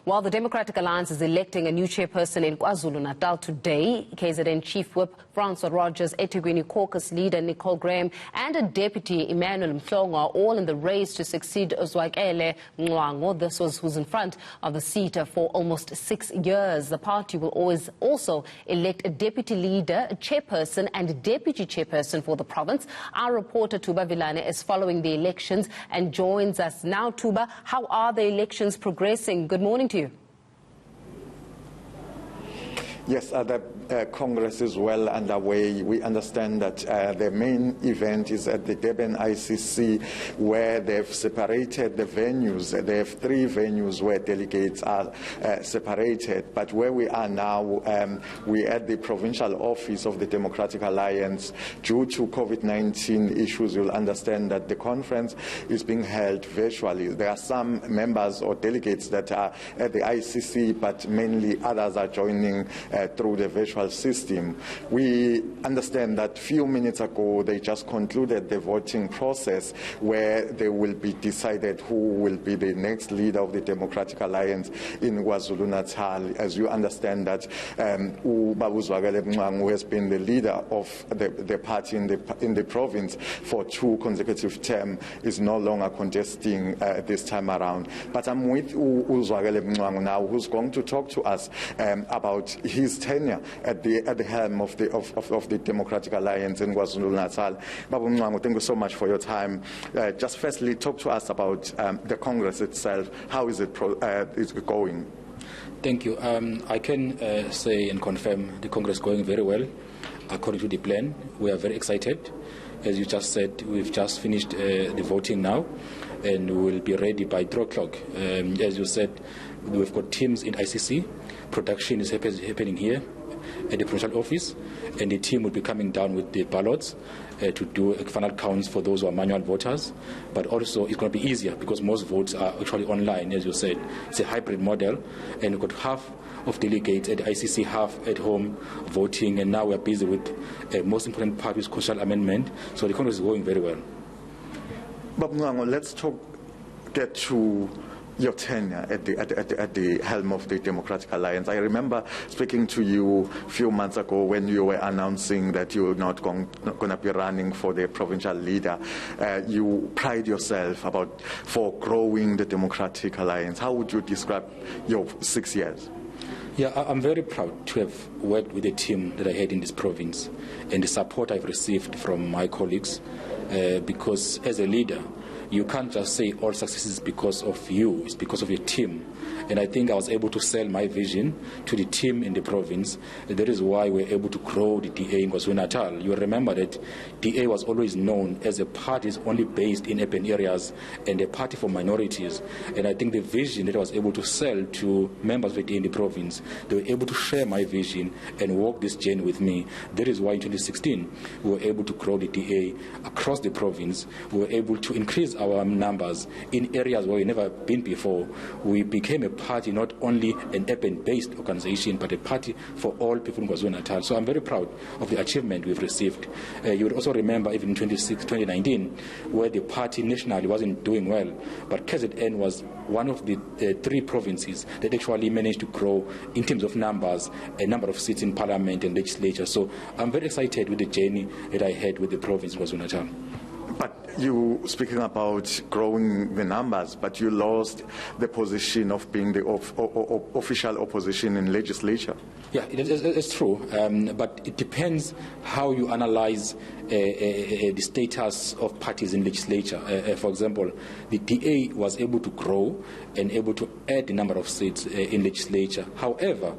While the Democratic Alliance is electing a new chairperson in KwaZulu-Natal today, KZN Chief Whip Francois, Rodgers, eThekwini caucus leader Nicole Graham and a deputy Emmanuel Mhlongo are all in the race to succeed Zwakele Mncwango. This was who's in front of the seat for almost 6 years. The party will always also elect a deputy leader, a chairperson and a deputy chairperson for the province. Our reporter Thuba Vilane is following the elections and joins us now. Thuba, how are the elections progressing? Good morning to you. Yes, the Congress is well underway. We understand that the main event is at the Durban ICC, where they've separated the venues. They have 3 venues where delegates are separated. But where we are now, we're at the provincial office of the Democratic Alliance. Due to COVID-19 issues, you'll understand that the conference is being held virtually. There are some members or delegates that are at the ICC, but mainly others are joining through the virtual system. We understand that a few minutes ago they just concluded the voting process, where they will be decided who will be the next leader of the Democratic Alliance in KwaZulu-Natal. As you understand that Zwakele Mncwango, who has been the leader of the party in the province for 2 consecutive terms, is no longer contesting this time around. But I'm with Zwakele Mncwango now, who's going to talk to us about his tenure at the helm of the Democratic Alliance in KwaZulu-Natal. Babu Mncwango, thank you so much for your time. Just firstly, talk to us about the Congress itself. How is it going? Thank you. I can say and confirm the Congress is going very well according to the plan. We are very excited. As you just said, we've just finished the voting now, and we will be ready by 3 o'clock. As you said, we've got teams in ICC. Production is happening here at the provincial office, and the team will be coming down with the ballots to do final counts for those who are manual voters. But also it's going to be easier because most votes are actually online. As you said, it's a hybrid model, and we've got half of delegates at the ICC, half at home voting, and now we're busy with the most important part, is constitutional amendment. So the Congress is going very well. Babu Mncwango, let's get to your tenure at the helm of the Democratic Alliance. I remember speaking to you a few months ago when you were announcing that you're not going to be running for the provincial leader. You pride yourself for growing the Democratic Alliance. How would you describe your 6 years? Yeah, I'm very proud to have worked with the team that I had in this province and the support I've received from my colleagues, because as a leader, you can't just say all successes because of you, it's because of your team. And I think I was able to sell my vision to the team in the province. That is why we're able to grow the DA in KwaZulu-Natal. You remember that DA was always known as a party only based in urban areas and a party for minorities. And I think the vision that I was able to sell to members of the DA in the province, they were able to share my vision and walk this journey with me. That is why in 2016, we were able to grow the DA across the province. We were able to increase our numbers in areas where we've never been before. We became a party, not only an urban-based organization, but a party for all people in KwaZulu-Natal. So I'm very proud of the achievement we've received. You would also remember even in 2019, where the party nationally wasn't doing well, but KZN was one of the 3 provinces that actually managed to grow in terms of numbers, a number of seats in parliament and legislature. So I'm very excited with the journey that I had with the province of KwaZulu-Natal. But you speaking about growing the numbers, but you lost the position of being the official opposition in legislature. Yeah, it's true, but it depends how you analyze the status of parties in legislature. For example, the DA was able to grow and able to add the number of seats in legislature. However,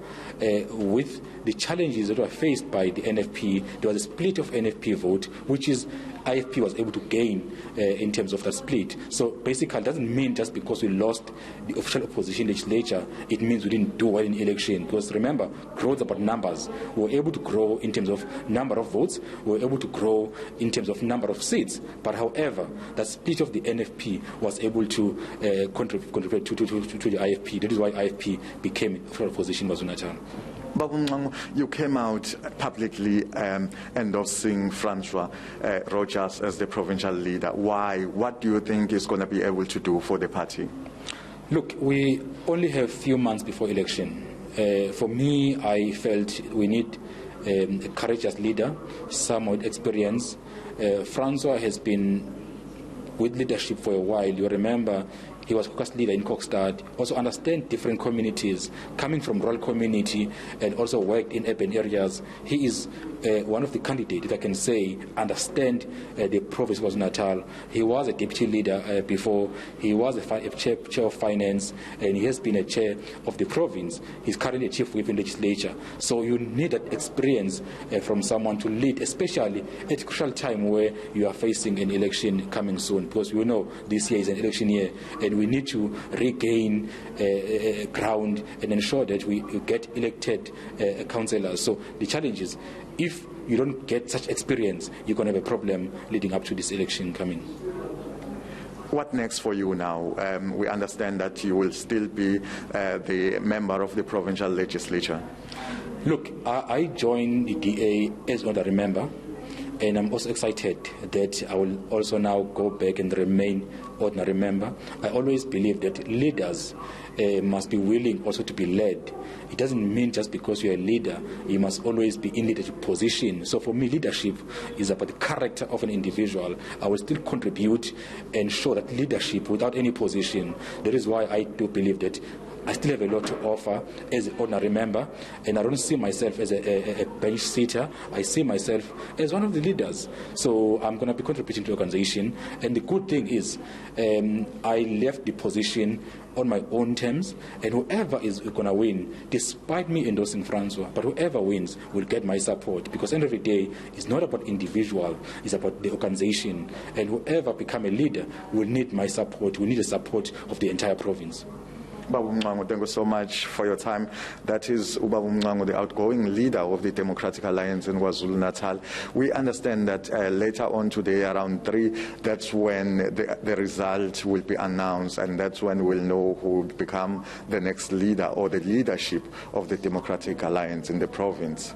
with the challenges that were faced by the NFP, there was a split of NFP vote, which is IFP was able to gain in terms of the split. So basically, it doesn't mean just because we lost the official opposition legislature, it means we didn't do well in election. Because remember, growth is about numbers. We were able to grow in terms of number of votes. We were able to grow in terms of number of seats. But however, the split of the NFP was able to contribute to the IFP. That is why IFP became official opposition in KwaZulu-Natal. Babu Mncwango, you came out publicly endorsing Francois Rodgers as the provincial leader. Why? What do you think he's going to be able to do for the party? Look, we only have few months before election. For me, I felt we need a courageous leader, someone with experience. Francois has been with leadership for a while. You remember, he was caucus leader in Kokstad, also understand different communities, coming from rural community and also worked in urban areas. He is one of the candidates, if I can say, understand the province of KwaZulu-Natal. He was a deputy leader before. He was a chair of finance, and he has been a chair of the province. He's currently a chief whip in legislature. So you need that experience from someone to lead, especially at a crucial time where you are facing an election coming soon, because we know this year is an election year, and we need to regain ground and ensure that we get elected councillors. So the challenge is, if you don't get such experience, you're going to have a problem leading up to this election coming. What next for you now? We understand that you will still be the member of the provincial legislature. Look, I joined the DA as honorary member, and I'm also excited that I will also now go back and remain ordinary member. I always believe that leaders must be willing also to be led. It doesn't mean just because you're a leader, you must always be in leadership position. So for me, leadership is about the character of an individual. I will still contribute and show that leadership without any position. That is why I do believe that I still have a lot to offer as an ordinary member, and I don't see myself as a bench sitter. I see myself as one of the leaders. So I'm going to be contributing to the organization. And the good thing is, I left the position on my own terms, and whoever is going to win, despite me endorsing Francois, but whoever wins will get my support, because at the end of the day, it's not about individual, it's about the organization. And whoever become a leader will need my support, will need the support of the entire province. Mncwango, thank you so much for your time. That is Mncwango, the outgoing leader of the Democratic Alliance in KwaZulu-Natal. We understand that later on today, around 3, that's when the result will be announced, and that's when we'll know who will become the next leader or the leadership of the Democratic Alliance in the province.